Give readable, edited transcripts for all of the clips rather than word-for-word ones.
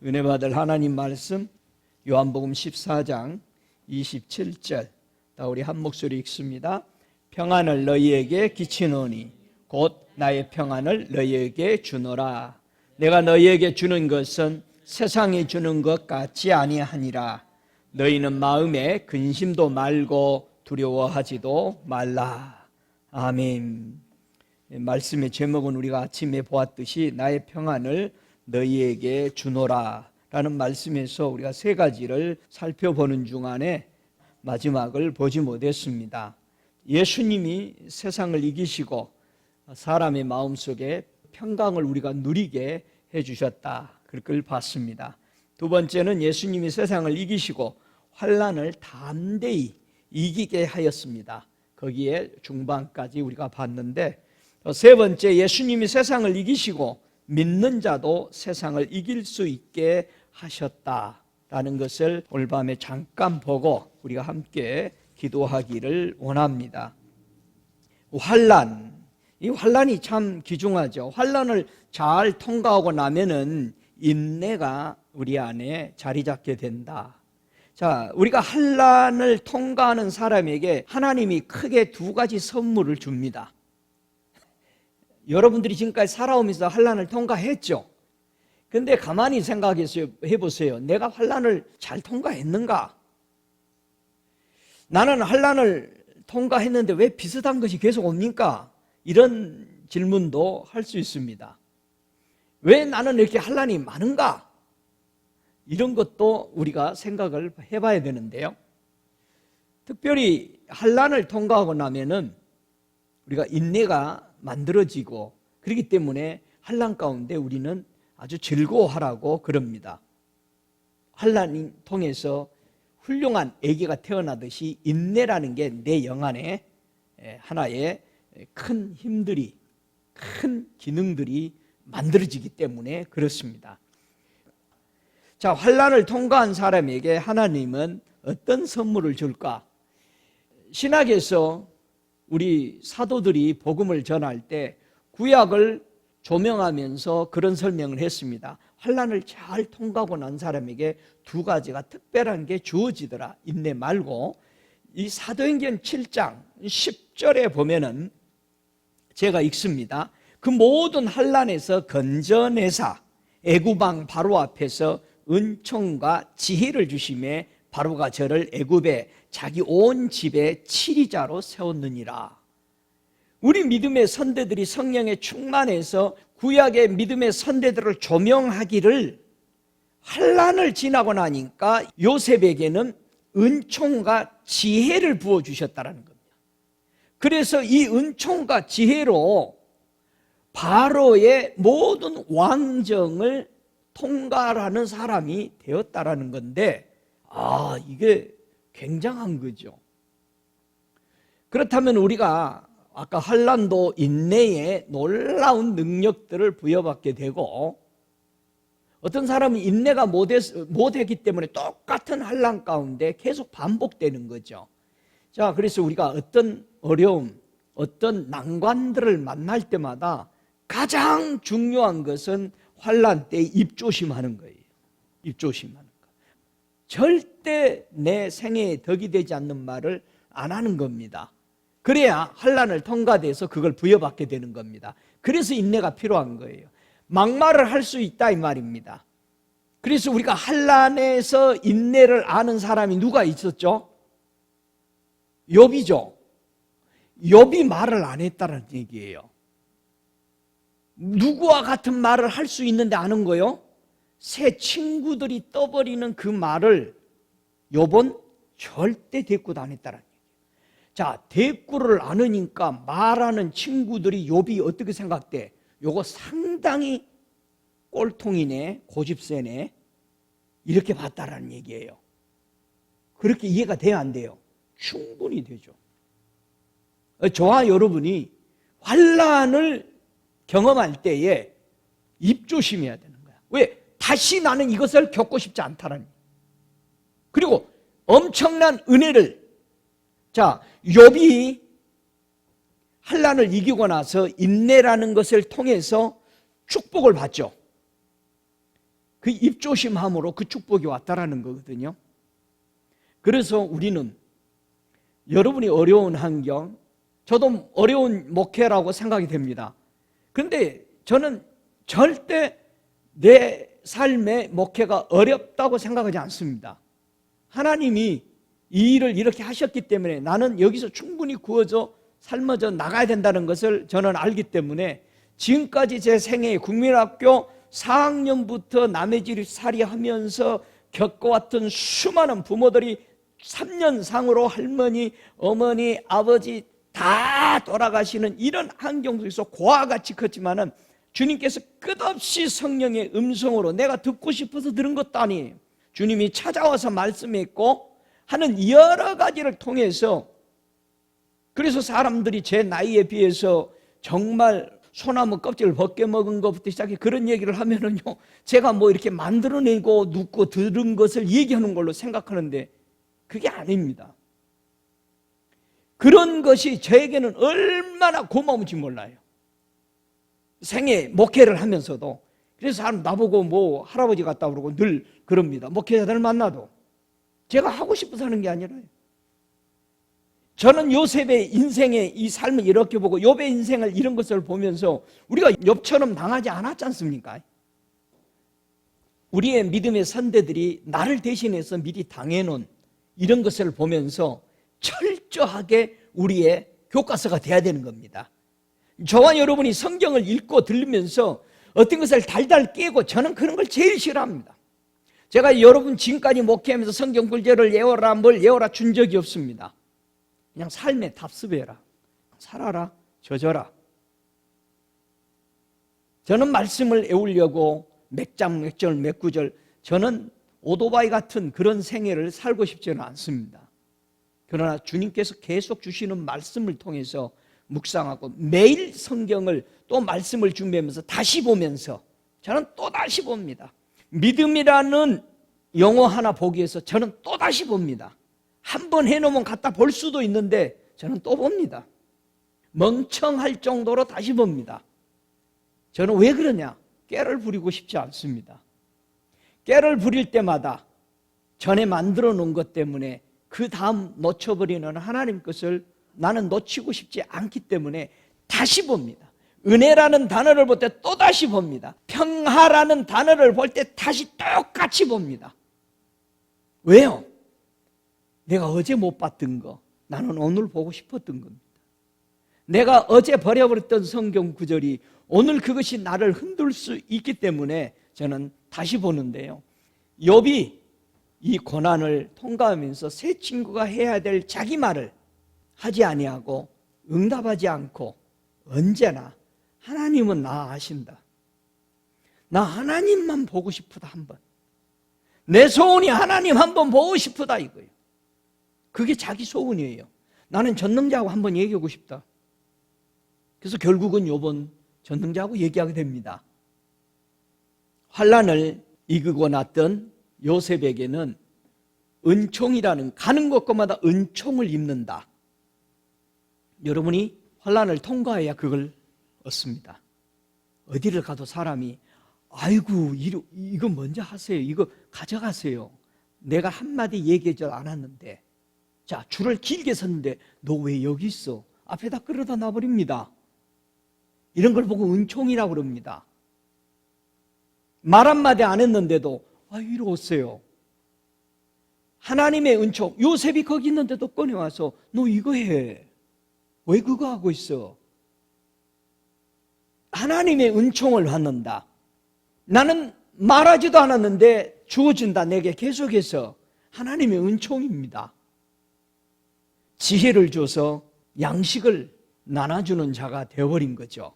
은혜 받을 하나님 말씀 요한복음 14장 27절 다 우리 한 목소리 읽습니다. 평안을 너희에게 끼치노니 곧 나의 평안을 너희에게 주노라. 내가 너희에게 주는 것은 세상이 주는 것 같지 아니하니라. 너희는 마음에 근심도 말고 두려워하지도 말라. 아멘. 말씀의 제목은 우리가 아침에 보았듯이 나의 평안을 너희에게 주노라 라는 말씀에서 우리가 세 가지를 살펴보는 중 안에 마지막을 보지 못했습니다. 예수님이 세상을 이기시고 사람의 마음속에 평강을 우리가 누리게 해주셨다, 그걸 봤습니다. 두 번째는 예수님이 세상을 이기시고 환난을 담대히 이기게 하였습니다. 거기에 중반까지 우리가 봤는데, 세 번째, 예수님이 세상을 이기시고 믿는 자도 세상을 이길 수 있게 하셨다라는 것을 오늘 밤에 잠깐 보고 우리가 함께 기도하기를 원합니다. 환난, 이 환난이 참 귀중하죠. 환난을 잘 통과하고 나면은 인내가 우리 안에 자리 잡게 된다. 자, 우리가 환난을 통과하는 사람에게 하나님이 크게 두 가지 선물을 줍니다. 여러분들이 지금까지 살아오면서 환난을 통과했죠. 근데 가만히 해보세요. 내가 환난을 잘 통과했는가? 나는 환난을 통과했는데 왜 비슷한 것이 계속 옵니까? 이런 질문도 할 수 있습니다. 왜 나는 이렇게 환난이 많은가? 이런 것도 우리가 생각을 해봐야 되는데요. 특별히 환난을 통과하고 나면은 우리가 인내가 만들어지고, 그렇기 때문에 환난 가운데 우리는 아주 즐거워하라고 그럽니다. 환난을 통해서 훌륭한 아기가 태어나듯이 인내라는 게 내 영 안에 하나의 큰 힘들이, 큰 기능들이 만들어지기 때문에 그렇습니다. 자, 환난을 통과한 사람에게 하나님은 어떤 선물을 줄까? 신학에서 우리 사도들이 복음을 전할 때 구약을 조명하면서 그런 설명을 했습니다. 환난을 잘 통과하고 난 사람에게 두 가지가 특별한 게 주어지더라. 인내 말고. 이 사도행전 7장 10절에 보면은 제가 읽습니다. 그 모든 환난에서 건져내사 애굽왕 바로 앞에서 은총과 지혜를 주심에 바로가 저를 애굽에 자기 온 집에 치리자로 세웠느니라. 우리 믿음의 선대들이 성령에 충만해서 구약의 믿음의 선대들을 조명하기를 환난을 지나고 나니까 요셉에게는 은총과 지혜를 부어주셨다는 겁니다. 그래서 이 은총과 지혜로 바로의 모든 왕정을 통과하는 사람이 되었다라는 건데, 이게 굉장한 거죠. 그렇다면 우리가 아까 환난도 인내에 놀라운 능력들을 부여받게 되고, 어떤 사람은 인내가 못했기 때문에 똑같은 환난 가운데 계속 반복되는 거죠. 자, 그래서 우리가 어떤 어려움, 어떤 난관들을 만날 때마다 가장 중요한 것은 환난 때 입조심하는 거예요. 입조심하는 거. 절대 내 생애에 덕이 되지 않는 말을 안 하는 겁니다. 그래야 환난을 통과돼서 그걸 부여받게 되는 겁니다. 그래서 인내가 필요한 거예요. 막말을 할 수 있다 이 말입니다. 그래서 우리가 환난에서 인내를 아는 사람이 누가 있었죠? 욥이죠. 욥이 말을 안 했다는 얘기예요. 누구와 같은 말을 할 수 있는데 아는 거요? 새 친구들이 떠버리는 그 말을 욥은 절대 대꾸도 안 했다는 얘기예요. 자, 대꾸를 안 하니까 말하는 친구들이 욥이 어떻게 생각돼? 요거 상당히 꼴통이네, 고집세네, 이렇게 봤다라는 얘기예요. 그렇게 이해가 돼야 안 돼요? 충분히 되죠. 저와 여러분이 환난을 경험할 때에 입조심해야 되는 거야. 왜? 다시 나는 이것을 겪고 싶지 않다라는 거야. 그리고 엄청난 은혜를, 자, 욥이 환난을 이기고 나서 인내라는 것을 통해서 축복을 받죠. 그 입조심함으로 그 축복이 왔다라는 거거든요. 그래서 우리는 여러분이 어려운 환경, 저도 어려운 목회라고 생각이 됩니다. 그런데 저는 절대 내 삶의 목회가 어렵다고 생각하지 않습니다. 하나님이 이 일을 이렇게 하셨기 때문에 나는 여기서 충분히 구워져 삶아져 나가야 된다는 것을 저는 알기 때문에 지금까지 제 생애 국민학교 4학년부터 남의 집 살이 하면서 겪어왔던 수많은 부모들이 3년상으로 할머니, 어머니, 아버지 다 돌아가시는 이런 환경 속에서 고아와 같이 컸지만은 주님께서 끝없이 성령의 음성으로 내가 듣고 싶어서 들은 것도 아니에요. 주님이 찾아와서 말씀했고 하는 여러 가지를 통해서, 그래서 사람들이 제 나이에 비해서 정말 소나무 껍질을 벗겨 먹은 것부터 시작해 그런 얘기를 하면은요, 제가 뭐 이렇게 만들어내고 눕고 들은 것을 얘기하는 걸로 생각하는데 그게 아닙니다. 그런 것이 저에게는 얼마나 고마운지 몰라요. 생애 목회를 하면서도. 그래서 사람 나보고 뭐 할아버지 같다 그러고 늘 그럽니다. 목회자들 만나도. 제가 하고 싶어서 하는 게 아니라요. 저는 요셉의 인생의 이 삶을 이렇게 보고 욥의 인생을 이런 것을 보면서 우리가 욥처럼 당하지 않았지 않습니까? 우리의 믿음의 선대들이 나를 대신해서 미리 당해놓은 이런 것을 보면서 철저하게 우리의 교과서가 돼야 되는 겁니다. 저와 여러분이 성경을 읽고 들으면서 어떤 것을 달달 깨고, 저는 그런 걸 제일 싫어합니다. 제가 여러분 지금까지 목회하면서 성경 구절을 외워라 뭘 외워라 준 적이 없습니다. 그냥 삶에 답습해라. 살아라. 젖어라. 저는 말씀을 외우려고 몇 장, 몇 절, 몇 구절, 저는 오토바이 같은 그런 생애를 살고 싶지는 않습니다. 그러나 주님께서 계속 주시는 말씀을 통해서 묵상하고 매일 성경을 또 말씀을 준비하면서 다시 보면서 저는 또 다시 봅니다. 믿음이라는 영어 하나 보기 위해서 저는 또 다시 봅니다. 한 번 해놓으면 갖다 볼 수도 있는데 저는 또 봅니다. 멍청할 정도로 다시 봅니다. 저는 왜 그러냐? 깨를 부리고 싶지 않습니다. 깨를 부릴 때마다 전에 만들어 놓은 것 때문에 그 다음 놓쳐버리는 하나님 것을 나는 놓치고 싶지 않기 때문에 다시 봅니다. 은혜라는 단어를 볼 때 또 다시 봅니다. 평화라는 단어를 볼 때 다시 똑같이 봅니다. 왜요? 내가 어제 못 봤던 거 나는 오늘 보고 싶었던 겁니다. 내가 어제 버려버렸던 성경 구절이 오늘 그것이 나를 흔들 수 있기 때문에 저는 다시 보는데요. 욥이 이 고난을 통과하면서 새 친구가 해야 될 자기 말을 하지 아니하고 응답하지 않고 언제나 하나님은 나 아신다. 나 하나님만 보고 싶다 한번. 내 소원이 하나님 한번 보고 싶다 이거예요. 그게 자기 소원이에요. 나는 전능자하고 한번 얘기하고 싶다. 그래서 결국은 욥은 전능자하고 얘기하게 됩니다. 환난을 이기고 났던 요셉에게는 은총이라는, 가는 곳마다 은총을 입는다. 여러분이 환난을 통과해야 그걸 얻습니다. 어디를 가도 사람이 아이고 이거 먼저 하세요. 이거 가져가세요. 내가 한마디 얘기하지 않았는데, 자 줄을 길게 섰는데 너 왜 여기 있어? 앞에다 끌어다 놔버립니다. 이런 걸 보고 은총이라고 그럽니다. 말 한마디 안 했는데도 이리 오세요. 하나님의 은총. 요셉이 거기 있는데도 꺼내와서 너 이거 해. 왜 그거 하고 있어? 하나님의 은총을 받는다. 나는 말하지도 않았는데 주어진다. 내게 계속해서 하나님의 은총입니다. 지혜를 줘서 양식을 나눠주는 자가 되어버린 거죠.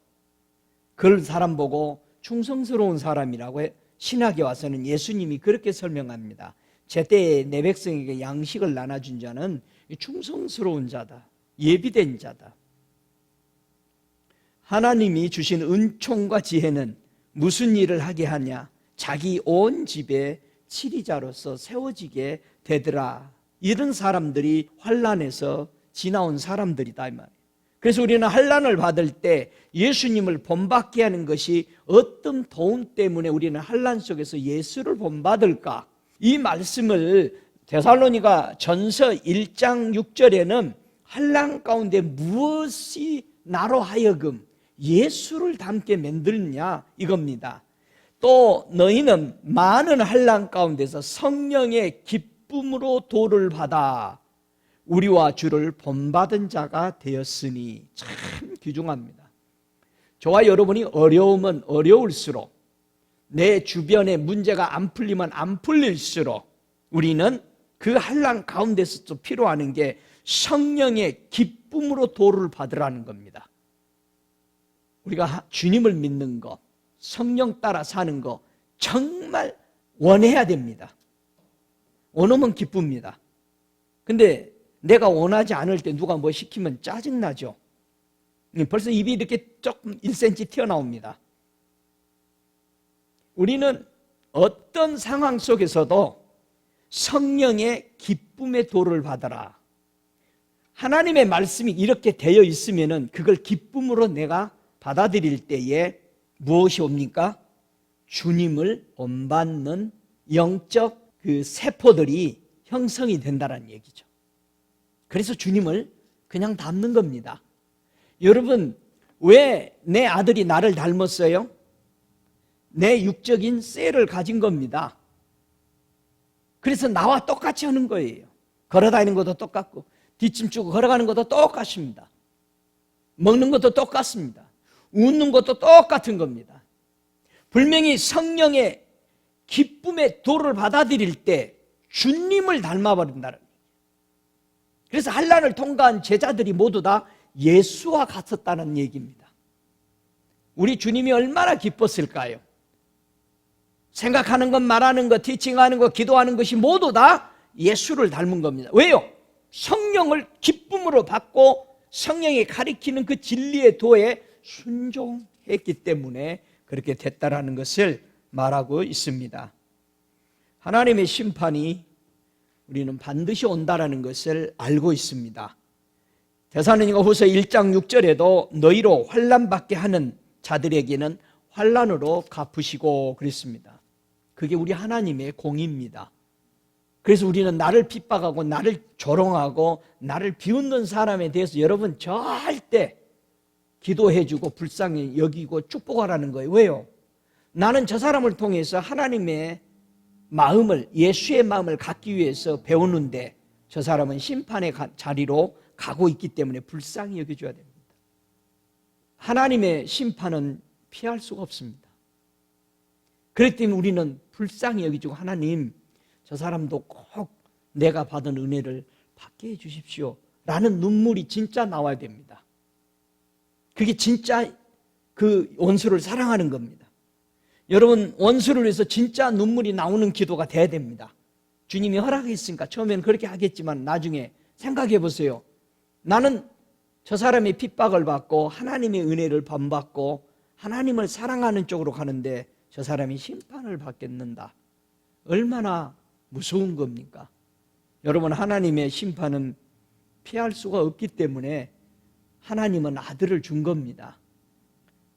그런 사람 보고 충성스러운 사람이라고 신학에 와서는 예수님이 그렇게 설명합니다. 제때 내 백성에게 양식을 나눠준 자는 충성스러운 자다. 예비된 자다. 하나님이 주신 은총과 지혜는 무슨 일을 하게 하냐? 자기 온 집에 치리자로서 세워지게 되더라. 이런 사람들이 환난에서 지나온 사람들이다 이 말이에요. 그래서 우리는 환난을 받을 때 예수님을 본받게 하는 것이 어떤 도움 때문에 우리는 환난 속에서 예수를 본받을까? 이 말씀을 데살로니가 전서 1장 6절에는 환난 가운데 무엇이 나로 하여금 예수를 닮게 만들냐 이겁니다. 또 너희는 많은 환난 가운데서 성령의 기쁨으로 도를 받아 우리와 주를 본받은 자가 되었으니. 참 귀중합니다. 저와 여러분이 어려우면 어려울수록, 내 주변에 문제가 안 풀리면 안 풀릴수록 우리는 그 환난 가운데서 또 필요하는 게 성령의 기쁨으로 도를 받으라는 겁니다. 우리가 주님을 믿는 것, 성령 따라 사는 거 정말 원해야 됩니다. 원하면 기쁩니다. 근데 내가 원하지 않을 때 누가 뭐 시키면 짜증나죠. 벌써 입이 이렇게 조금 1cm 튀어나옵니다. 우리는 어떤 상황 속에서도 성령의 기쁨의 도를 받아라. 하나님의 말씀이 이렇게 되어 있으면 그걸 기쁨으로 내가 받아들일 때에 무엇이 옵니까? 주님을 본받는 영적 그 세포들이 형성이 된다는 얘기죠. 그래서 주님을 그냥 닮는 겁니다. 여러분, 왜 내 아들이 나를 닮았어요? 내 육적인 셀을 가진 겁니다. 그래서 나와 똑같이 하는 거예요. 걸어다니는 것도 똑같고 뒷짐 주고 걸어가는 것도 똑같습니다. 먹는 것도 똑같습니다. 웃는 것도 똑같은 겁니다. 분명히 성령의 기쁨의 도를 받아들일 때 주님을 닮아버린다는 거예요. 그래서 환난을 통과한 제자들이 모두 다 예수와 같았다는 얘기입니다. 우리 주님이 얼마나 기뻤을까요? 생각하는 것, 말하는 것, 티칭하는 것, 기도하는 것이 모두 다 예수를 닮은 겁니다. 왜요? 성령을 기쁨으로 받고 성령이 가리키는 그 진리의 도에 순종했기 때문에 그렇게 됐다라는 것을 말하고 있습니다. 하나님의 심판이 우리는 반드시 온다라는 것을 알고 있습니다. 데살로니가 후서 1장 6절에도 너희로 환난받게 하는 자들에게는 환난으로 갚으시고 그랬습니다. 그게 우리 하나님의 공의입니다. 그래서 우리는 나를 핍박하고 나를 조롱하고 나를 비웃는 사람에 대해서 여러분 절대 기도해주고 불쌍히 여기고 축복하라는 거예요. 왜요? 나는 저 사람을 통해서 하나님의 마음을, 예수의 마음을 갖기 위해서 배우는데 저 사람은 심판의 자리로 가고 있기 때문에 불쌍히 여겨줘야 됩니다. 하나님의 심판은 피할 수가 없습니다. 그렇기 때문에 우리는 불쌍히 여기주고 하나님, 저 사람도 꼭 내가 받은 은혜를 받게 해주십시오 라는 눈물이 진짜 나와야 됩니다. 그게 진짜 그 원수를 사랑하는 겁니다. 여러분, 원수를 위해서 진짜 눈물이 나오는 기도가 돼야 됩니다. 주님이 허락했으니까 처음에는 그렇게 하겠지만 나중에 생각해 보세요. 나는 저 사람이 핍박을 받고 하나님의 은혜를 본받고 하나님을 사랑하는 쪽으로 가는데 저 사람이 심판을 받겠는다. 얼마나 무서운 겁니까? 여러분, 하나님의 심판은 피할 수가 없기 때문에 하나님은 아들을 준 겁니다.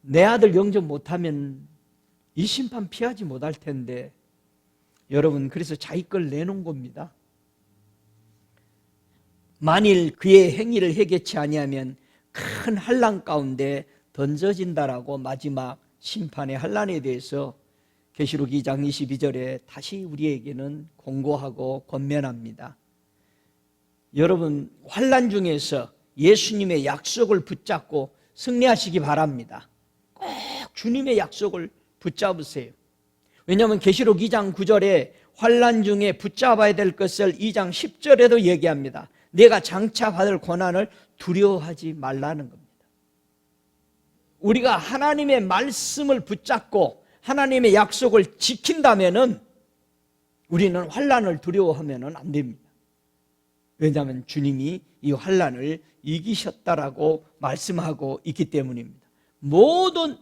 내 아들 영접 못하면 이 심판 피하지 못할 텐데 여러분, 그래서 자기 걸 내놓은 겁니다. 만일 그의 행위를 해결치 아니하면 큰 환난 가운데 던져진다라고 마지막 심판의 환난에 대해서 계시록 2장 22절에 다시 우리에게는 공고하고 권면합니다. 여러분, 환난 중에서 예수님의 약속을 붙잡고 승리하시기 바랍니다. 꼭 주님의 약속을 붙잡으세요. 왜냐하면 계시록 2장 9절에 환난 중에 붙잡아야 될 것을 2장 10절에도 얘기합니다. 내가 장차 받을 고난을 두려워하지 말라는 겁니다. 우리가 하나님의 말씀을 붙잡고 하나님의 약속을 지킨다면은 우리는 환난을 두려워하면 안 됩니다. 왜냐하면 주님이 이 환난을 이기셨다라고 말씀하고 있기 때문입니다. 모든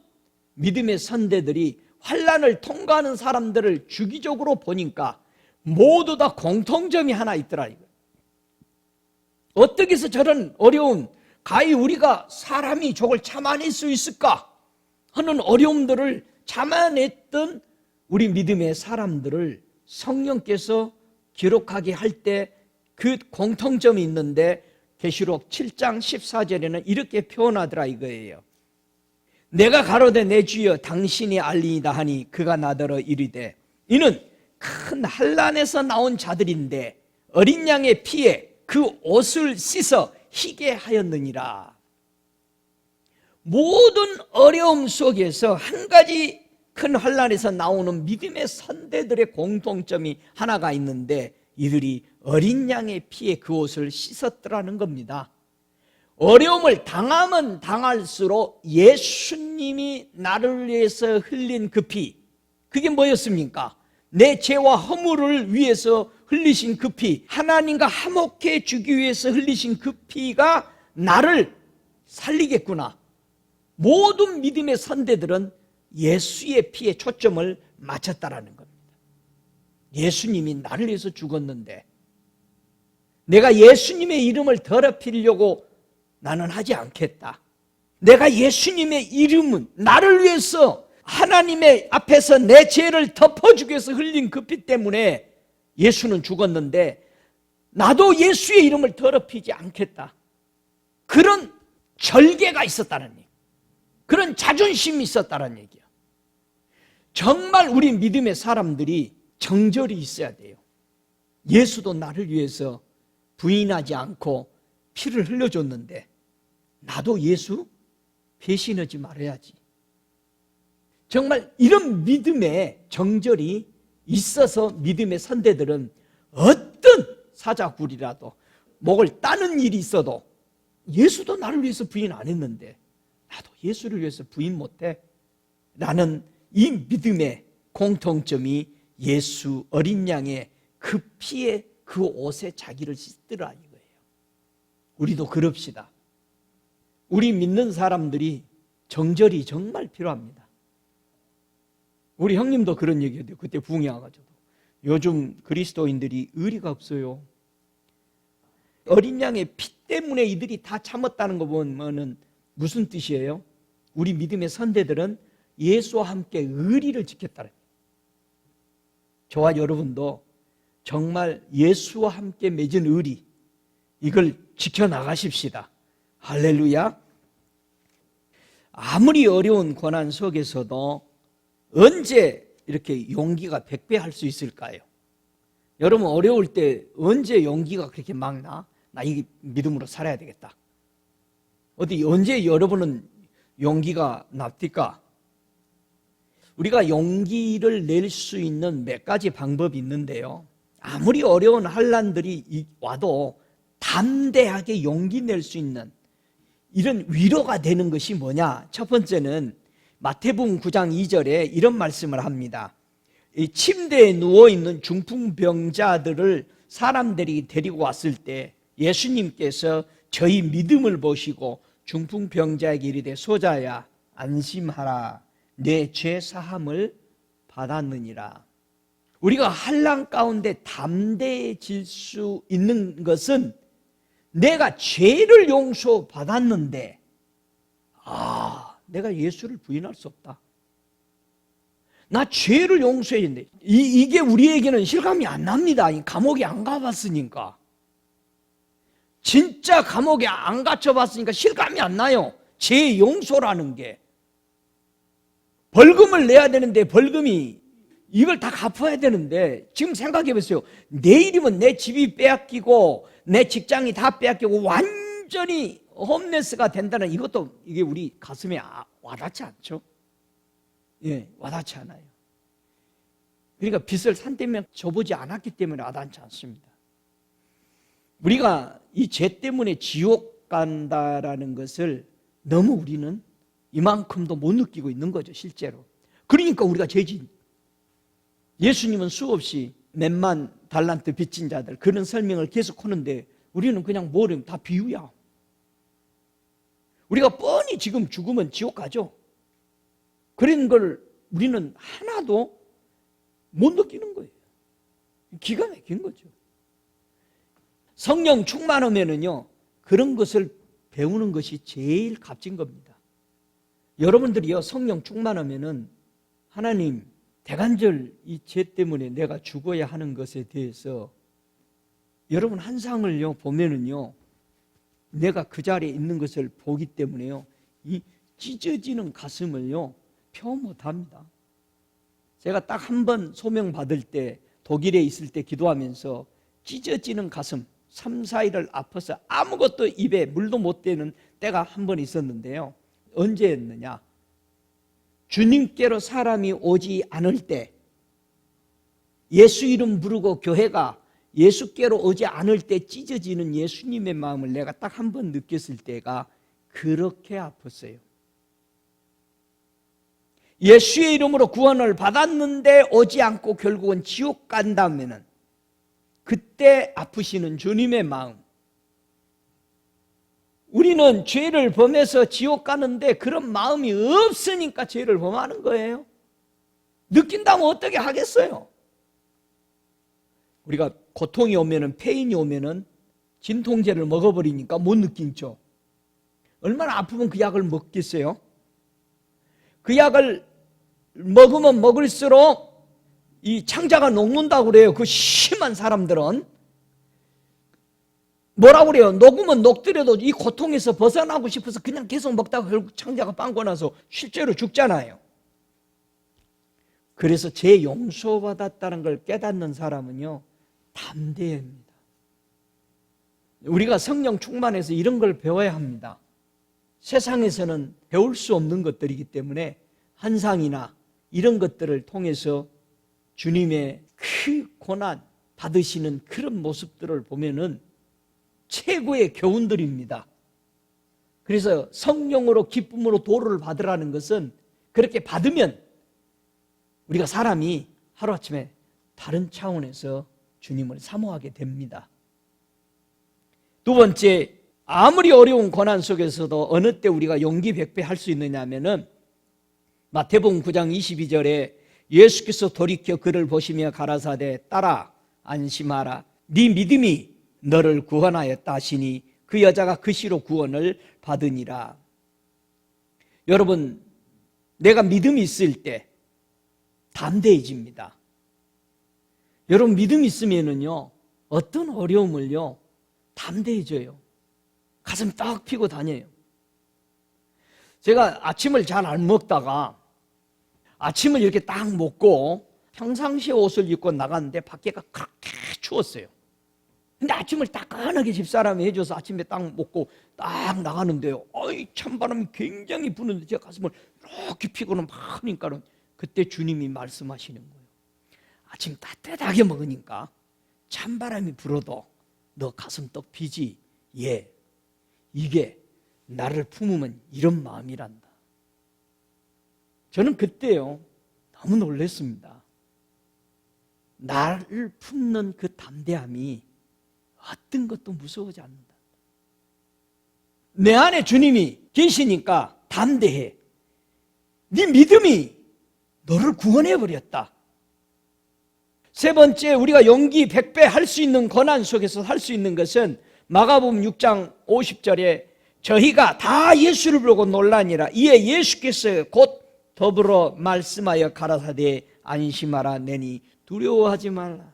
믿음의 선대들이 환난을 통과하는 사람들을 주기적으로 보니까 모두 다 공통점이 하나 있더라. 어떻게 해서 저런 어려운 가히 우리가 사람이 저걸 참아낼 수 있을까 하는 어려움들을 참아냈던 우리 믿음의 사람들을 성령께서 기록하게 할 때 그 공통점이 있는데 계시록 7장 14절에는 이렇게 표현하더라 이거예요. 내가 가로되 내 주여 당신이 알리이다 하니 그가 나더러 이르되 이는 큰 환난에서 나온 자들인데 어린 양의 피에 그 옷을 씻어 희게 하였느니라. 모든 어려움 속에서 한 가지 큰 환난에서 나오는 믿음의 선대들의 공통점이 하나가 있는데 이들이 어린 양의 피에 그 옷을 씻었더라는 겁니다. 어려움을 당하면 당할수록 예수님이 나를 위해서 흘린 그 피, 그게 뭐였습니까? 내 죄와 허물을 위해서 흘리신 그 피, 하나님과 화목해 주기 위해서 흘리신 그 피가 나를 살리겠구나. 모든 믿음의 선대들은 예수의 피에 초점을 맞췄다라는 겁니다. 예수님이 나를 위해서 죽었는데 내가 예수님의 이름을 더럽히려고 나는 하지 않겠다. 내가 예수님의 이름은 나를 위해서 하나님의 앞에서 내 죄를 덮어주기 위해서 흘린 그 피 때문에 예수는 죽었는데 나도 예수의 이름을 더럽히지 않겠다. 그런 절개가 있었다는 얘기, 그런 자존심이 있었다는 얘기야. 정말 우리 믿음의 사람들이 정절이 있어야 돼요. 예수도 나를 위해서 부인하지 않고 피를 흘려줬는데 나도 예수 배신하지 말아야지. 정말 이런 믿음의 정절이 있어서 믿음의 선대들은 어떤 사자굴이라도 목을 따는 일이 있어도 예수도 나를 위해서 부인 안 했는데 나도 예수를 위해서 부인 못해 라는 이 믿음의 공통점이 예수 어린 양의 그 피에 그 옷에 자기를 씻더라 이거예요. 우리도 그럽시다. 우리 믿는 사람들이 정절이 정말 필요합니다. 우리 형님도 그런 얘기해요. 그때 부흥회 와가지고 요즘 그리스도인들이 의리가 없어요. 어린 양의 피 때문에 이들이 다 참았다는 거 보면은 무슨 뜻이에요? 우리 믿음의 선대들은 예수와 함께 의리를 지켰다는 거예요. 저와 여러분도 정말 예수와 함께 맺은 의리, 이걸 지켜나가십시다. 할렐루야. 아무리 어려운 고난 속에서도 언제 이렇게 용기가 백배할 수 있을까요? 여러분 어려울 때 언제 용기가 그렇게 막 나? 나 이 믿음으로 살아야 되겠다. 어디 언제 여러분은 용기가 납니까? 우리가 용기를 낼 수 있는 몇 가지 방법이 있는데요. 아무리 어려운 환난들이 와도 담대하게 용기 낼 수 있는 이런 위로가 되는 것이 뭐냐? 첫 번째는 마태복음 9장 2절에 이런 말씀을 합니다. 이 침대에 누워있는 중풍병자들을 사람들이 데리고 왔을 때 예수님께서 저희 믿음을 보시고 중풍병자에게 이르되 소자야 안심하라 내 죄 사함을 받았느니라. 우리가 환난 가운데 담대해질 수 있는 것은 내가 죄를 용서받았는데 내가 예수를 부인할 수 없다. 나 죄를 용서해야 되는데 이게 우리에게는 실감이 안 납니다. 감옥에 안 가봤으니까. 진짜 감옥에 안 갇혀봤으니까 실감이 안 나요. 죄 용서라는 게. 벌금을 내야 되는데 벌금이 이걸 다 갚아야 되는데 지금 생각해 보세요. 내일이면 내 집이 빼앗기고 내 직장이 다 빼앗기고 완전히 홈레스가 된다는 이것도 이게 우리 가슴에 와닿지 않죠? 예, 와닿지 않아요. 그러니까 빚을 산때면 져보지 않았기 때문에 와닿지 않습니다. 우리가 이 죄 때문에 지옥 간다라는 것을 너무 우리는 이만큼도 못 느끼고 있는 거죠, 실제로. 그러니까 우리가 죄진. 예수님은 수없이 몇만 달란트 빚진 자들 그런 설명을 계속 하는데 우리는 그냥 뭐를 다 비유야. 우리가 뻔히 지금 죽으면 지옥 가죠. 그런 걸 우리는 하나도 못 느끼는 거예요. 기가 막힌 거죠. 성령 충만하면은요 그런 것을 배우는 것이 제일 값진 겁니다. 여러분들이요, 성령 충만하면은 하나님, 대간절 이 죄 때문에 내가 죽어야 하는 것에 대해서 여러분 한 상을요 보면은요, 내가 그 자리에 있는 것을 보기 때문에요, 이 찢어지는 가슴을요 표 못합니다. 제가 딱 한 번 소명 받을 때, 독일에 있을 때 기도하면서 찢어지는 가슴 3, 4일을 아파서 아무것도 입에 물도 못 대는 때가 한 번 있었는데요. 언제였느냐? 주님께로 사람이 오지 않을 때, 예수 이름 부르고 교회가 예수께로 오지 않을 때 찢어지는 예수님의 마음을 내가 딱 한 번 느꼈을 때가 그렇게 아팠어요. 예수의 이름으로 구원을 받았는데 오지 않고 결국은 지옥 간다면은 그때 아프시는 주님의 마음. 우리는 죄를 범해서 지옥 가는데 그런 마음이 없으니까 죄를 범하는 거예요. 느낀다면 어떻게 하겠어요? 우리가 고통이 오면은, 페인이 오면은 진통제를 먹어버리니까 못 느끼죠. 얼마나 아프면 그 약을 먹겠어요? 그 약을 먹으면 먹을수록 이 창자가 녹는다고 그래요. 그 심한 사람들은 뭐라고 그래요? 녹으면 녹더라도 이 고통에서 벗어나고 싶어서 그냥 계속 먹다가 결국 창자가 빵고 나서 실제로 죽잖아요. 그래서 죄 용서받았다는 걸 깨닫는 사람은요 담대해야 합니다. 우리가 성령 충만해서 이런 걸 배워야 합니다. 세상에서는 배울 수 없는 것들이기 때문에 환상이나 이런 것들을 통해서 주님의 그 고난 받으시는 그런 모습들을 보면은 최고의 교훈들입니다. 그래서 성령으로 기쁨으로 도를 받으라는 것은 그렇게 받으면 우리가 사람이 하루아침에 다른 차원에서 주님을 사모하게 됩니다. 두 번째, 아무리 어려운 고난 속에서도 어느 때 우리가 용기 백배 할 수 있느냐 하면은 마태복음 9장 22절에 예수께서 돌이켜 그를 보시며 가라사대 따라 안심하라 네 믿음이 너를 구원하였다 하시니 그 여자가 그 시로 구원을 받으니라. 여러분, 내가 믿음이 있을 때 담대해집니다. 여러분, 믿음이 있으면은요 어떤 어려움을요 담대해져요. 가슴 딱 피고 다녀요. 제가 아침을 잘 안 먹다가 아침을 이렇게 딱 먹고 평상시에 옷을 입고 나갔는데 밖에가 그렇게 추웠어요. 근데 아침을 따끈하게 집사람이 해줘서 아침에 딱 먹고 딱 나가는데요, 어이 찬바람이 굉장히 부는데 제 가슴을 이렇게 피고는 막 하니까는 그때 주님이 말씀하시는 거예요. 아침 따뜻하게 먹으니까 찬바람이 불어도 너 가슴 떡 피지? 예, 이게 나를 품으면 이런 마음이란다. 저는 그때요 너무 놀랐습니다. 나를 품는 그 담대함이 어떤 것도 무서워하지 않는다. 내 안에 주님이 계시니까 담대해. 네 믿음이 너를 구원해버렸다. 세 번째, 우리가 용기 100배 할 수 있는 고난 속에서 할 수 있는 것은 마가복음 6장 50절에 저희가 다 예수를 보고 놀라니라 이에 예수께서 곧 더불어 말씀하여 가라사대 안심하라 내니 두려워하지 말라.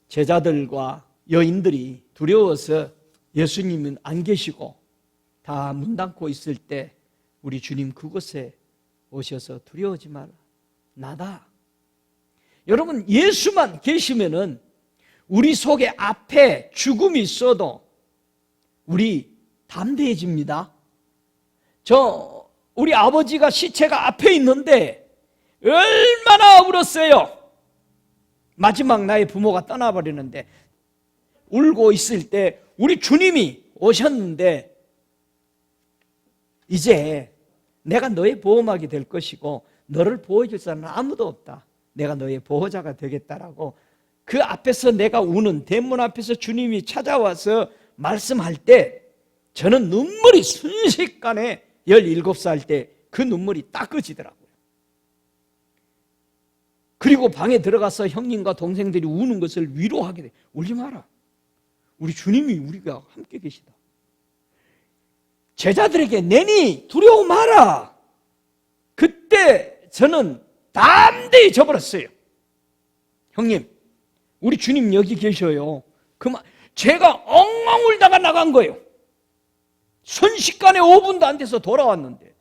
제자들과 여인들이 두려워서 예수님은 안 계시고 다 문 닫고 있을 때 우리 주님 그곳에 오셔서 두려워하지 말라. 나다. 여러분, 예수만 계시면은 우리 속에 앞에 죽음이 있어도 우리 담대해집니다. 우리 아버지가 시체가 앞에 있는데 얼마나 울었어요. 마지막 나의 부모가 떠나버리는데 울고 있을 때 우리 주님이 오셨는데 이제 내가 너의 보호막이 될 것이고 너를 보호해줄 사람은 아무도 없다. 내가 너의 보호자가 되겠다라고 그 앞에서 내가 우는 대문 앞에서 주님이 찾아와서 말씀할 때 저는 눈물이 순식간에 17살 때 그 눈물이 닦아지더라고요. 그리고 방에 들어가서 형님과 동생들이 우는 것을 위로하게 돼. 울지 마라. 우리 주님이 우리가 함께 계시다. 제자들에게 내니 두려워 마라. 그때 저는 담대히 져버렸어요. 형님, 우리 주님 여기 계셔요. 그만. 제가 엉엉 울다가 나간 거예요. 순식간에 5분도 안 돼서 돌아왔는데,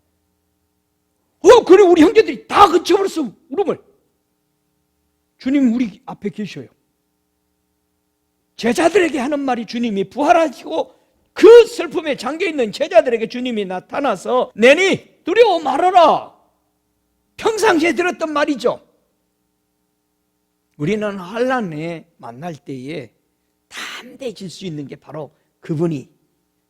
그래 우리 형제들이 다 그쳐버렸어, 울음을. 주님 우리 앞에 계셔요. 제자들에게 하는 말이, 주님이 부활하시고 그 슬픔에 잠겨있는 제자들에게 주님이 나타나서 내니 두려워 말아라. 평상시에 들었던 말이죠. 우리는 환난에 만날 때에 담대해질 수 있는 게 바로 그분이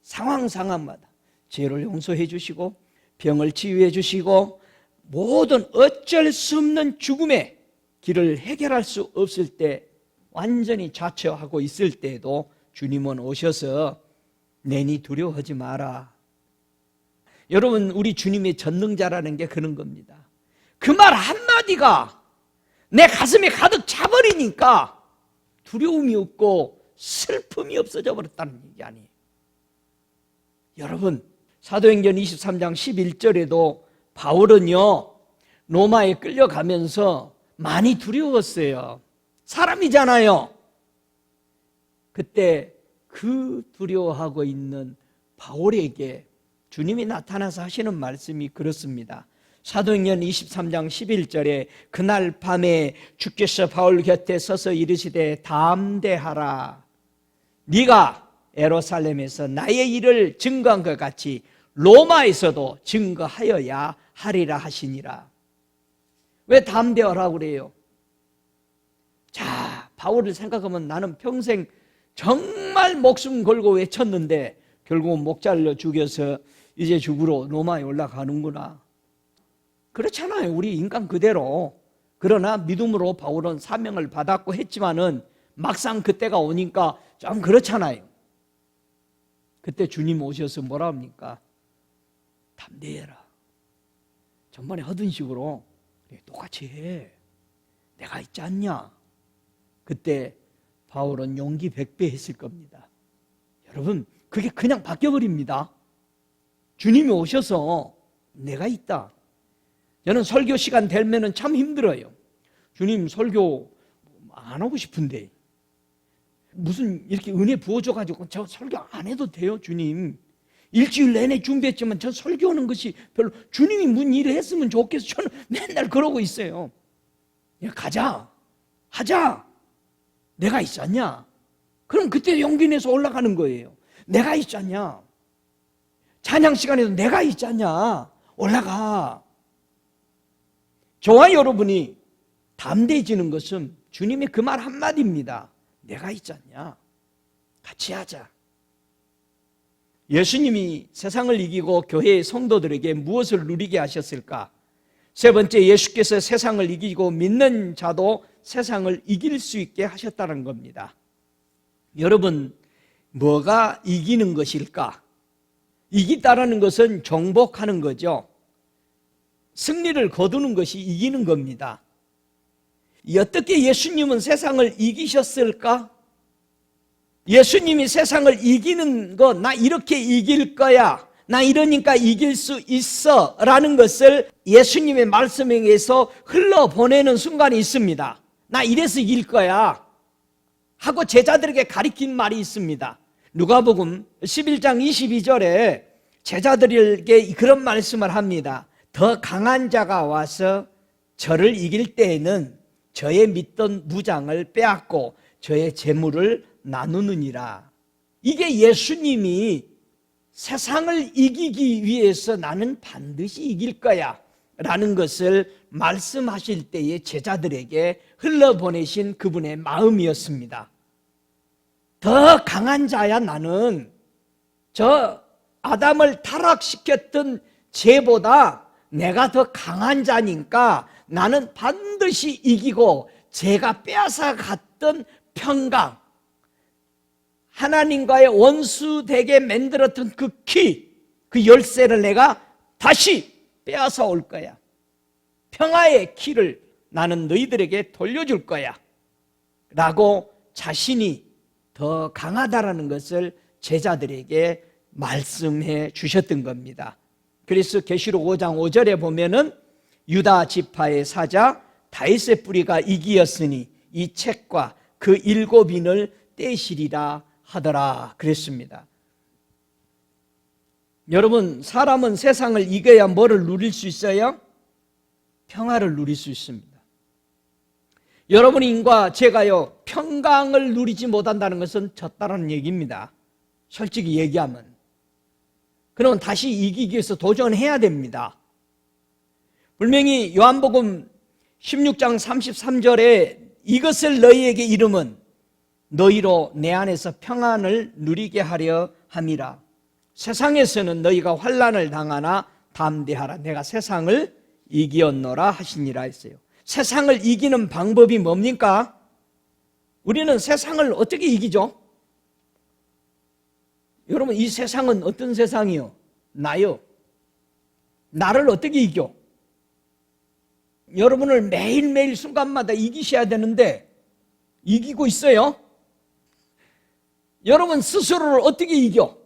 상황마다 죄를 용서해 주시고 병을 치유해 주시고 모든 어쩔 수 없는 죽음의 길을 해결할 수 없을 때, 완전히 자처하고 있을 때에도 주님은 오셔서 내니 두려워하지 마라. 여러분, 우리 주님의 전능자라는 게 그런 겁니다. 그 말 한마디가 내 가슴에 가득 차버리니까 두려움이 없고 슬픔이 없어져 버렸다는 얘기 아니에요. 여러분, 사도행전 23장 11절에도 바울은요, 로마에 끌려가면서 많이 두려웠어요. 사람이잖아요. 그때 그 두려워하고 있는 바울에게 주님이 나타나서 하시는 말씀이 그렇습니다. 사도행전 23장 11절에 그날 밤에 주께서 바울 곁에 서서 이르시되 담대하라. 네가 예루살렘에서 나의 일을 증거한 것 같이 로마에서도 증거하여야 하리라 하시니라. 왜 담대하라고 그래요? 자, 바울을 생각하면 나는 평생 정말 목숨 걸고 외쳤는데 결국은 목 잘려 죽여서 이제 죽으러 로마에 올라가는구나. 그렇잖아요. 우리 인간 그대로. 그러나 믿음으로 바울은 사명을 받았고 했지만은 막상 그때가 오니까 좀 그렇잖아요. 그때 주님 오셔서 뭐라 합니까? 담대해라. 전번에 하던 식으로 똑같이 해. 내가 있지 않냐? 그때 바울은 용기 100배 했을 겁니다. 여러분, 그게 그냥 바뀌어버립니다. 주님이 오셔서 내가 있다. 저는 설교 시간 되면은 참 힘들어요. 주님 설교 안 하고 싶은데 무슨 이렇게 은혜 부어줘가지고 저 설교 안 해도 돼요, 주님. 일주일 내내 준비했지만 저 설교하는 것이 별로, 주님이 무슨 일을 했으면 좋겠어. 저는 맨날 그러고 있어요. 야, 가자, 하자. 내가 있지 않냐? 그럼 그때 용기 내서 올라가는 거예요. 내가 있지 않냐? 찬양 시간에도 내가 있지 않냐? 올라가. 저와 여러분이 담대해지는 것은 주님의 그 말 한마디입니다. 내가 있지 않냐? 같이 하자. 예수님이 세상을 이기고 교회의 성도들에게 무엇을 누리게 하셨을까? 세 번째, 예수께서 세상을 이기고 믿는 자도 세상을 이길 수 있게 하셨다는 겁니다. 여러분, 뭐가 이기는 것일까? 이기다라는 것은 정복하는 거죠. 승리를 거두는 것이 이기는 겁니다. 어떻게 예수님은 세상을 이기셨을까? 예수님이 세상을 이기는 거, 나 이렇게 이길 거야, 나 이러니까 이길 수 있어 라는 것을 예수님의 말씀에 의해서 흘러보내는 순간이 있습니다. 나 이래서 이길 거야 하고 제자들에게 가리킨 말이 있습니다. 누가복음 11장 22절에 제자들에게 그런 말씀을 합니다. 더 강한 자가 와서 저를 이길 때에는 저의 믿던 무장을 빼앗고 저의 재물을 나누느니라. 이게 예수님이 세상을 이기기 위해서 나는 반드시 이길 거야 라는 것을 말씀하실 때에 제자들에게 흘러보내신 그분의 마음이었습니다. 더 강한 자야 나는. 저 아담을 타락시켰던 죄보다 내가 더 강한 자니까 나는 반드시 이기고 제가 빼앗아 갔던 평강, 하나님과의 원수 되게 만들었던 그 키, 그 열쇠를 내가 다시 빼앗아 올 거야. 평화의 키를 나는 너희들에게 돌려줄 거야 라고 자신이 더 강하다라는 것을 제자들에게 말씀해 주셨던 겁니다. 그래서 계시록 5장 5절에 보면은 유다 지파의 사자 다윗의 뿌리가 이기였으니 이 책과 그 7인을 떼시리라 하더라 그랬습니다. 여러분, 사람은 세상을 이겨야 뭐를 누릴 수 있어요? 평화를 누릴 수 있습니다. 여러분과 제가요, 평강을 누리지 못한다는 것은 졌다는 얘기입니다. 솔직히 얘기하면. 그러면 다시 이기기 위해서 도전해야 됩니다. 분명히 요한복음 16장 33절에 이것을 너희에게 이름은 너희로 내 안에서 평안을 누리게 하려 함이라. 세상에서는 너희가 환난을 당하나 담대하라. 내가 세상을 이기었노라 하시니라 했어요. 세상을 이기는 방법이 뭡니까? 우리는 세상을 어떻게 이기죠? 여러분, 이 세상은 어떤 세상이요? 나요. 나를 어떻게 이겨? 여러분을 매일매일 순간마다 이기셔야 되는데 이기고 있어요? 여러분 스스로를 어떻게 이겨?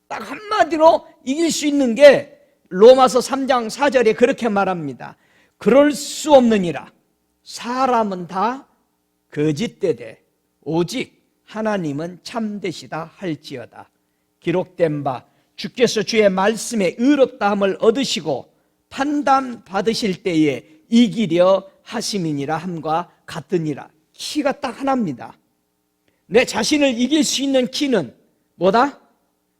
딱 한마디로 이길 수 있는 게 로마서 3장 4절에 그렇게 말합니다. 그럴 수 없느니라. 사람은 다 거짓되되 오직 하나님은 참되시다 할지어다. 기록된 바 주께서 주의 말씀에 의롭다함을 얻으시고 판단 받으실 때에 이기려 하심이니라 함과 같으니라. 키가 딱 하나입니다. 내 자신을 이길 수 있는 키는 뭐다?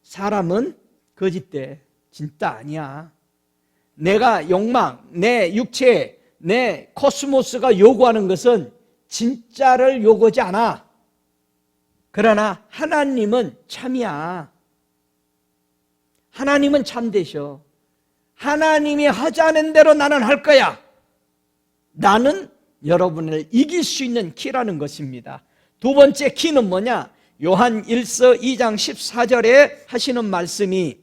사람은 거짓돼. 진짜 아니야. 내가 욕망, 내 육체, 내 코스모스가 요구하는 것은 진짜를 요구하지 않아. 그러나 하나님은 참이야. 하나님은 참되셔. 하나님이 하자는 대로 나는 할 거야. 나는 여러분을 이길 수 있는 키라는 것입니다. 두 번째 키는 뭐냐? 요한 1서 2장 14절에 하시는 말씀이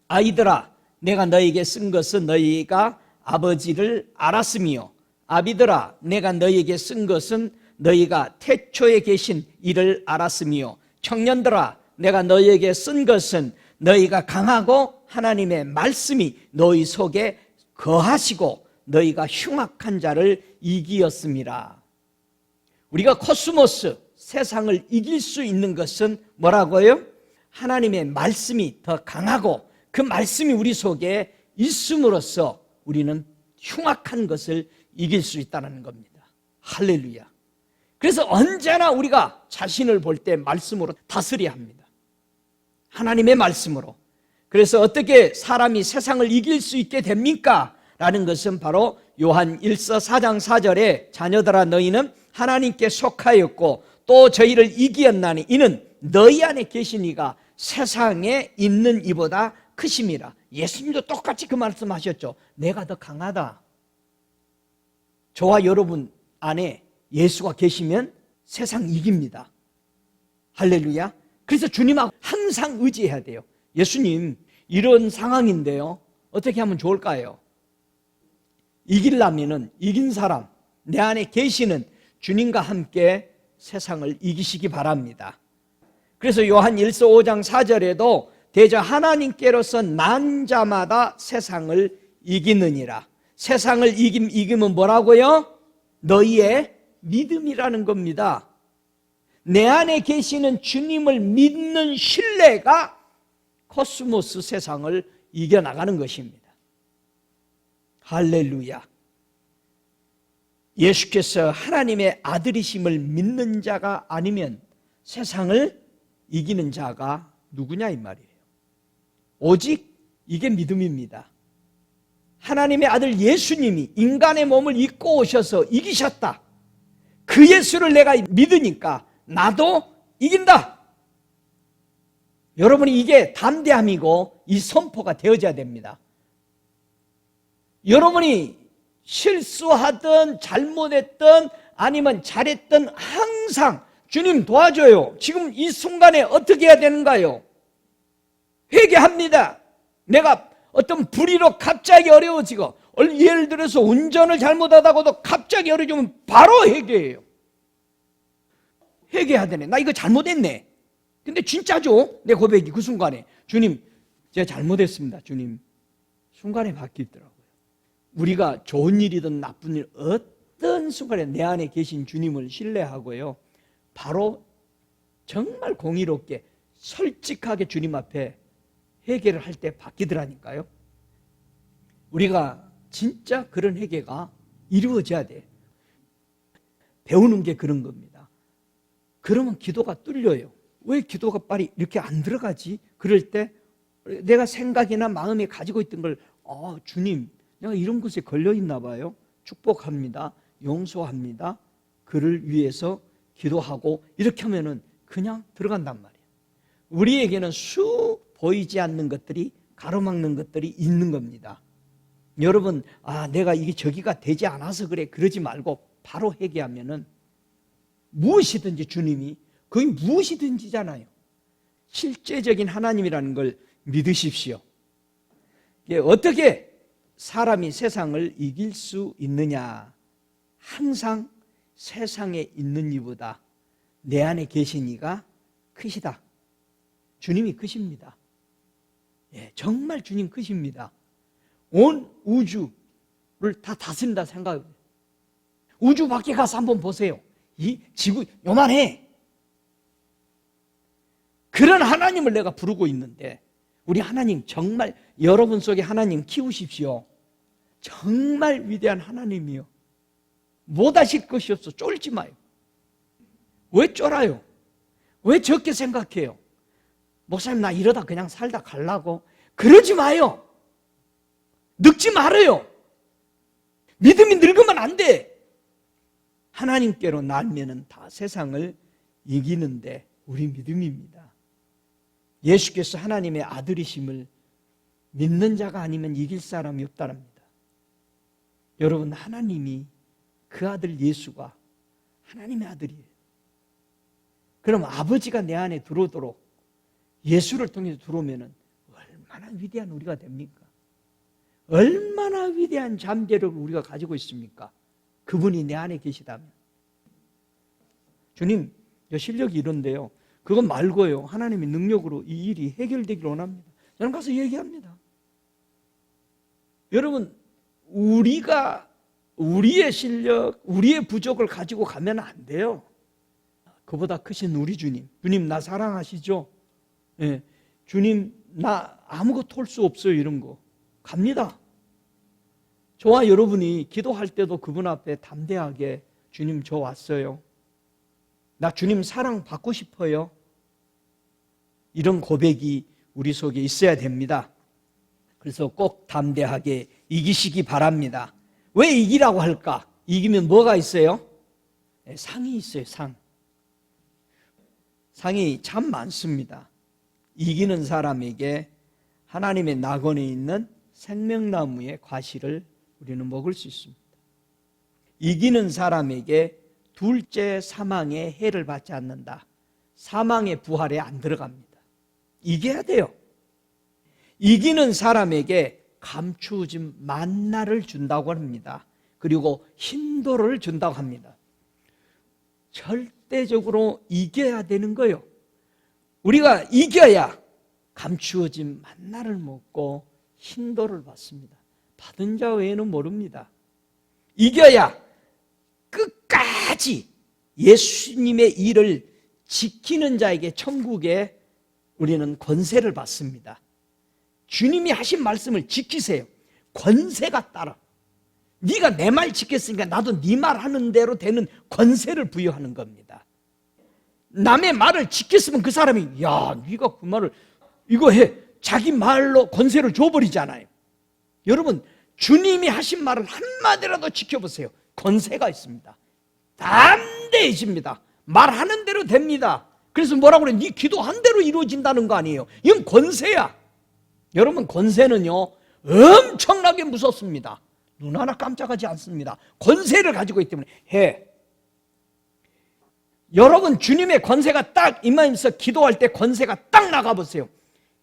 아이들아 내가 너희에게 쓴 것은 너희가 아버지를 알았으며 아비들아 내가 너희에게 쓴 것은 너희가 태초에 계신 이를 알았으며 청년들아 내가 너희에게 쓴 것은 너희가 강하고 하나님의 말씀이 너희 속에 거하시고 너희가 흉악한 자를 이기었음이라. 우리가 코스모스 세상을 이길 수 있는 것은 뭐라고요? 하나님의 말씀이 더 강하고 그 말씀이 우리 속에 있음으로써 우리는 흉악한 것을 이길 수 있다는 겁니다. 할렐루야. 그래서 언제나 우리가 자신을 볼 때 말씀으로 다스려야 합니다. 하나님의 말씀으로. 그래서 어떻게 사람이 세상을 이길 수 있게 됩니까? 라는 것은 바로 요한 1서 4장 4절에 자녀들아 너희는 하나님께 속하였고 또 저희를 이기었나니 이는 너희 안에 계신 이가 세상에 있는 이보다 크심이라. 예수님도 똑같이 그 말씀하셨죠. 내가 더 강하다. 저와 여러분 안에 예수가 계시면 세상 이깁니다. 할렐루야. 그래서 주님하고 항상 의지해야 돼요. 예수님 이런 상황인데요 어떻게 하면 좋을까요? 이기려면 이긴 사람 내 안에 계시는 주님과 함께 세상을 이기시기 바랍니다. 그래서 요한 1서 5장 4절에도 대저 하나님께로서 난 자마다 세상을 이기느니라. 세상을 이기면 뭐라고요? 너희의 믿음이라는 겁니다. 내 안에 계시는 주님을 믿는 신뢰가 코스모스 세상을 이겨나가는 것입니다. 할렐루야. 예수께서 하나님의 아들이심을 믿는 자가 아니면 세상을 이기는 자가 누구냐 이 말이에요. 오직 이게 믿음입니다. 하나님의 아들 예수님이 인간의 몸을 입고 오셔서 이기셨다. 그 예수를 내가 믿으니까 나도 이긴다. 여러분이 이게 담대함이고 이 선포가 되어져야 됩니다. 여러분이 실수하든 잘못했든 아니면 잘했든 항상 주님 도와줘요. 지금 이 순간에 어떻게 해야 되는가요? 회개합니다. 내가 어떤 불의로 갑자기 어려워지고 예를 들어서 운전을 잘못하다가도 갑자기 어려워지면 바로 회개해요. 회개해야 되네. 나 이거 잘못했네. 근데 진짜죠. 내 고백이 그 순간에 주님 제가 잘못했습니다. 주님. 순간에 바뀌더라고요. 우리가 좋은 일이든 나쁜 일 어떤 순간에 내 안에 계신 주님을 신뢰하고요, 바로 정말 공의롭게 솔직하게 주님 앞에 회개를 할 때 바뀌더라니까요. 우리가 진짜 그런 회개가 이루어져야 돼. 배우는 게 그런 겁니다. 그러면 기도가 뚫려요. 왜 기도가 빨리 이렇게 안 들어가지? 그럴 때 내가 생각이나 마음에 가지고 있던 걸 주님, 내가 이런 것에 걸려 있나 봐요. 축복합니다. 용서합니다. 그를 위해서 기도하고 이렇게 하면은 그냥 들어간단 말이에요. 우리에게는 보이지 않는 것들이, 가로막는 것들이 있는 겁니다. 여러분, 내가 이게 저기가 되지 않아서 그래, 그러지 말고 바로 회개하면은 무엇이든지 주님이, 거의 무엇이든지잖아요. 실제적인 하나님이라는 걸 믿으십시오. 어떻게 사람이 세상을 이길 수 있느냐? 항상 세상에 있는 이보다 내 안에 계신 이가 크시다. 주님이 크십니다. 정말 주님 크십니다. 온 우주를 다 다스린다 생각해요. 우주 밖에 가서 한번 보세요. 이 지구 요만해. 그런 하나님을 내가 부르고 있는데, 우리 하나님 정말 여러분 속에 하나님 키우십시오. 정말 위대한 하나님이요. 못하실 것이 없어. 쫄지 마요. 왜 쫄아요? 왜 적게 생각해요? 목사님 나 이러다 그냥 살다 갈라고? 그러지 마요. 늙지 말아요. 믿음이 늙으면 안 돼. 하나님께로 날면은 다 세상을 이기는데 우리 믿음입니다. 예수께서 하나님의 아들이심을 믿는 자가 아니면 이길 사람이 없다랍니다. 여러분, 하나님이, 그 아들 예수가 하나님의 아들이에요. 그럼 아버지가 내 안에 들어오도록 예수를 통해서 들어오면 얼마나 위대한 우리가 됩니까? 얼마나 위대한 잠재력을 우리가 가지고 있습니까? 그분이 내 안에 계시다면. 주님, 실력이 이런데요, 그건 말고요, 하나님의 능력으로 이 일이 해결되기를 원합니다. 저는 가서 얘기합니다. 여러분, 우리가 우리의 실력, 우리의 부족을 가지고 가면 안 돼요. 그보다 크신 우리 주님, 주님 나 사랑하시죠? 주님 나 아무것도 할 수 없어요, 이런 거 갑니다. 저와 여러분이 기도할 때도 그분 앞에 담대하게, 주님 저 왔어요, 나 주님 사랑 받고 싶어요, 이런 고백이 우리 속에 있어야 됩니다. 그래서 꼭 담대하게 이기시기 바랍니다. 왜 이기라고 할까? 이기면 뭐가 있어요? 상이 있어요. 상이 참 많습니다. 이기는 사람에게 하나님의 낙원에 있는 생명나무의 과실을 우리는 먹을 수 있습니다. 이기는 사람에게 둘째 사망의 해를 받지 않는다. 사망의 부활에 안 들어갑니다. 이겨야 돼요. 이기는 사람에게 감추어진 만나를 준다고 합니다. 그리고 흰돌을 준다고 합니다. 절대적으로 이겨야 되는 거예요. 우리가 이겨야 감추어진 만나를 먹고 흰돌을 받습니다. 받은 자 외에는 모릅니다. 이겨야 끝까지 예수님의 일을 지키는 자에게 천국에 우리는 권세를 받습니다. 주님이 하신 말씀을 지키세요. 권세가 따라. 네가 내 말 지켰으니까 나도 네 말 하는 대로 되는 권세를 부여하는 겁니다. 남의 말을 지켰으면 그 사람이, 야, 네가 그 말을 이거 해, 자기 말로 권세를 줘버리잖아요. 여러분, 주님이 하신 말을 한마디라도 지켜보세요. 권세가 있습니다. 담대해집니다. 말하는 대로 됩니다. 그래서 뭐라고 그래? 네 기도한 대로 이루어진다는 거 아니에요. 이건 권세야. 여러분, 권세는요 엄청나게 무섭습니다. 눈 하나 깜짝하지 않습니다. 권세를 가지고 있기 때문에 해. 여러분, 주님의 권세가 딱 임하면서 기도할 때 권세가 딱 나가보세요.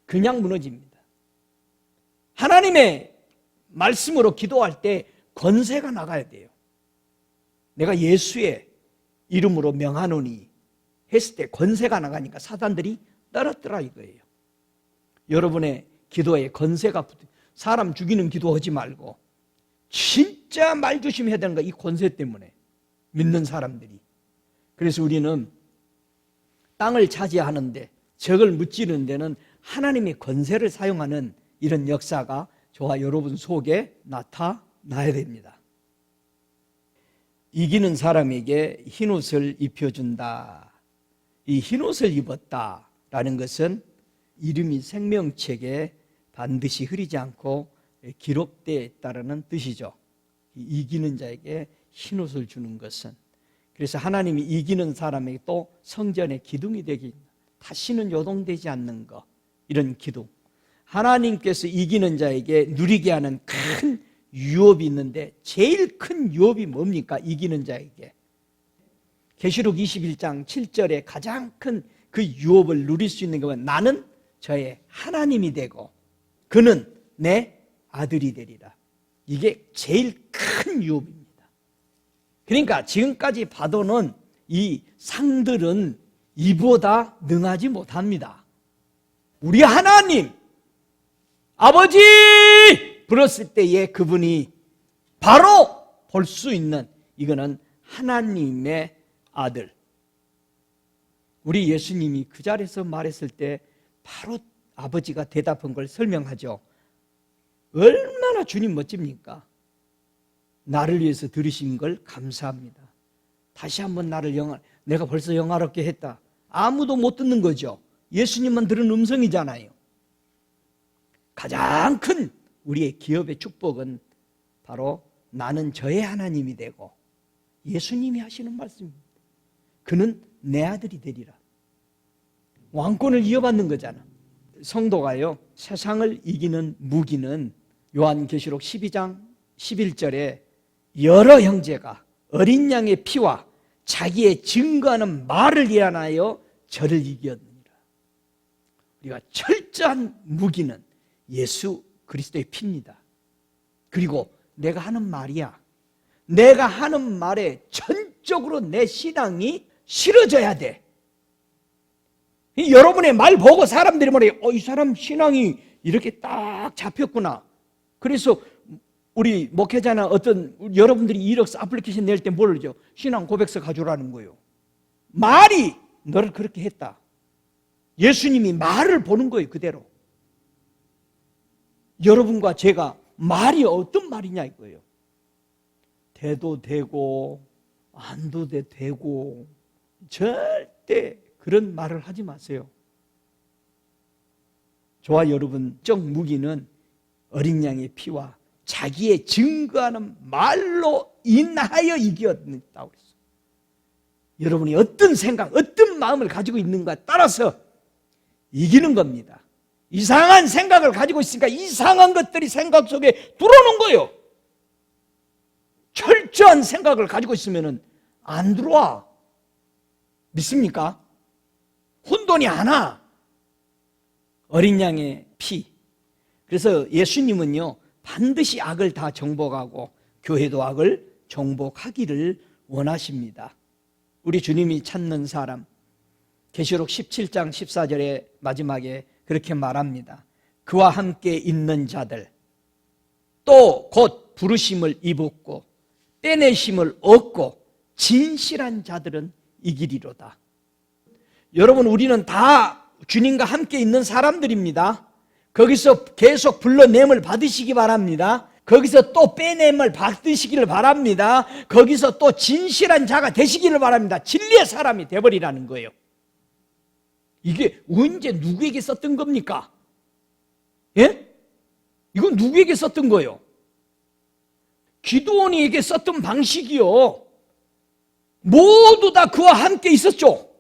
그냥 무너집니다. 하나님의 말씀으로 기도할 때 권세가 나가야 돼요. 내가 예수의 이름으로 명하노니 했을 때 권세가 나가니까 사단들이 떨었더라 이거예요. 여러분의 기도에 건세가 사람 죽이는 기도하지 말고 진짜 말 조심해야 되는 거야. 이 권세 때문에 믿는 사람들이. 그래서 우리는 땅을 차지하는데 적을 무찌르는 데는 하나님의 권세를 사용하는 이런 역사가 저와 여러분 속에 나타나야 됩니다. 이기는 사람에게 흰옷을 입혀준다. 이 흰옷을 입었다라는 것은 이름이 생명책에 반드시 흐리지 않고 기록되어 있다는 뜻이죠. 이기는 자에게 흰옷을 주는 것은, 그래서 하나님이 이기는 사람에게 또 성전의 기둥이 되기, 다시는 요동되지 않는 것, 이런 기둥. 하나님께서 이기는 자에게 누리게 하는 큰 유업이 있는데 제일 큰 유업이 뭡니까? 이기는 자에게 계시록 21장 7절에 가장 큰 그 유업을 누릴 수 있는 것은 나는 저의 하나님이 되고 그는 내 아들이 되리라. 이게 제일 큰 유업입니다. 그러니까 지금까지 받아놓은 이 상들은 이보다 능하지 못합니다. 우리 하나님 아버지 불렀을 때에 그분이 바로 볼 수 있는, 이거는 하나님의 아들. 우리 예수님이 그 자리에서 말했을 때 바로 아버지가 대답한 걸 설명하죠. 얼마나 주님 멋집니까? 나를 위해서 들으신 걸 감사합니다. 다시 한번 나를 내가 벌써 영화롭게 했다. 아무도 못 듣는 거죠. 예수님만 들은 음성이잖아요. 가장 큰 우리의 기업의 축복은 바로 나는 저의 하나님이 되고 예수님이 하시는 말씀입니다. 그는 내 아들이 되리라. 왕권을 이어받는 거잖아. 성도가요, 세상을 이기는 무기는 요한계시록 12장 11절에 여러 형제가 어린 양의 피와 자기의 증거하는 말을 위하여 저를 이겼느니라. 우리가 철저한 무기는 예수 그리스도의 피입니다. 그리고 내가 하는 말이야. 내가 하는 말에 전적으로 내 신앙이 실어져야 돼. 여러분의 말 보고 사람들이 말해, 이 사람 신앙이 이렇게 딱 잡혔구나. 그래서 우리 목회자나 어떤 여러분들이 이력서 애플리케이션 낼 때 뭘 하죠? 신앙 고백서 가져오라는 거예요. 말이 너를 그렇게 했다. 예수님이 말을 보는 거예요, 그대로. 여러분과 제가 말이 어떤 말이냐 이거예요. 돼도 되고 안도 되고 절대 그런 말을 하지 마세요. 저와 여러분 적 무기는 어린 양의 피와 자기의 증거하는 말로 인하여 이겼다고 그랬어요. 여러분이 어떤 생각, 어떤 마음을 가지고 있는가에 따라서 이기는 겁니다. 이상한 생각을 가지고 있으니까 이상한 것들이 생각 속에 들어오는 거예요. 철저한 생각을 가지고 있으면 안 들어와. 믿습니까? 혼돈이 안 와. 어린 양의 피. 그래서 예수님은요, 반드시 악을 다 정복하고 교회도 악을 정복하기를 원하십니다. 우리 주님이 찾는 사람, 계시록 17장 14절의 마지막에 그렇게 말합니다. 그와 함께 있는 자들, 또 곧 부르심을 입었고 떼내심을 얻고 진실한 자들은 이기리로다. 여러분, 우리는 다 주님과 함께 있는 사람들입니다. 거기서 계속 불러냄을 받으시기 바랍니다. 거기서 또 빼냄을 받으시기를 바랍니다. 거기서 또 진실한 자가 되시기를 바랍니다. 진리의 사람이 되어버리라는 거예요. 이게 언제 누구에게 썼던 겁니까? 예? 이건 누구에게 썼던 거예요? 기드온에게 썼던 방식이요. 모두 다 그와 함께 있었죠.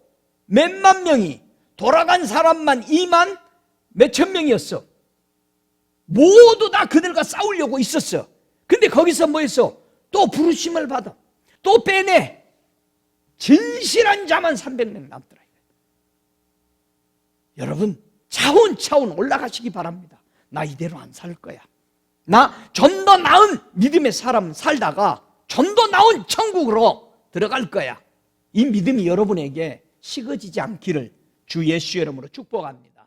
몇만 명이. 돌아간 사람만 2만 몇천 명이었어. 모두 다 그들과 싸우려고 있었어. 근데 거기서 뭐 했어? 또 부르심을 받아. 또 빼내. 진실한 자만 300명 남더라. 여러분, 차원차원 올라가시기 바랍니다. 나 이대로 안 살 거야. 나 좀 더 나은 믿음의 사람 살다가 좀 더 나은 천국으로 들어갈 거야. 이 믿음이 여러분에게 식어지지 않기를 주 예수의 이름으로 축복합니다.